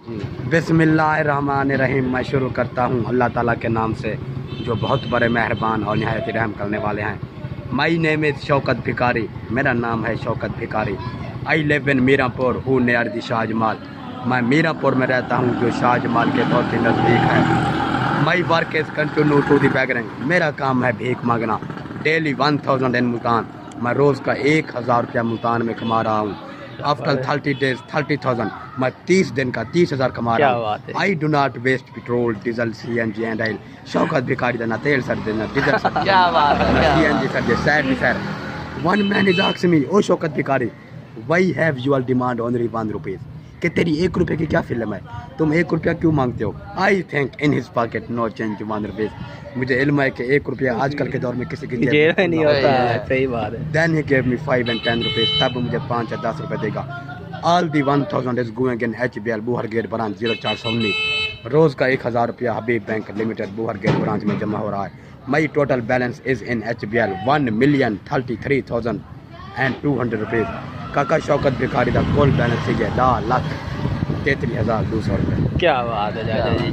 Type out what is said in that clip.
बिस्मिल्लाहिर्रहमानिर्रहीम। मैं शुरू करता हूँ अल्लाह ताला के नाम से जो बहुत बड़े मेहरबान और निहायत रहम करने वाले हैं। माई नेम इज़ शौकत भिकारी, मेरा नाम है Shaukat Bhikari. I live in Mirapur who near the Shahjamal. मैं मीरापुर में रहता हूँ जो शाहजमाल के बहुत ही नज़दीक है। My work is continue to the beggaring, मेरा काम है भीख मांगना। डेली 1000 इन मुल्तान, मैं रोज़ का 1000 रुपया मुल्तान में कमा रहा हूँ। आफ्टर 30 डेज 30,000, मैं 30 दिन का 30,000 कमा रहा हूँ। I do not waste petrol, diesel, CNG and oil. Shaukat Bhikhari देना तेल सर देना डीजल सर क्या बात है, CNG sir they said sir. One man is asked me, oh Shaukat भिखारी, why have your demand only 1 rupees, कि तेरी 1 रुपये की क्या फिल्म है, तुम 1 रुपया क्यों मांगते हो? I think in his pocket no change 1 rupees. मुझे इल्म है कि 1 रुपया आजकल के दौर में किसी की जेब में नहीं होता है। सही बात है। Then he gave me 5 and 10 rupees, तब मुझे 5 या 10 रुपये देगा। All the 1000 is going in HBL Bohar gate branch 0419। रोज़ का 1000 रुपया Habib bank limited Bohar gate branch में जमा हो रहा है। My total balance is in HBL 1,33,200 rupees. काका शौकत भिखारी का कुल बैलेंस है 10,33,200 रुपये। क्या बात है चाचा जी।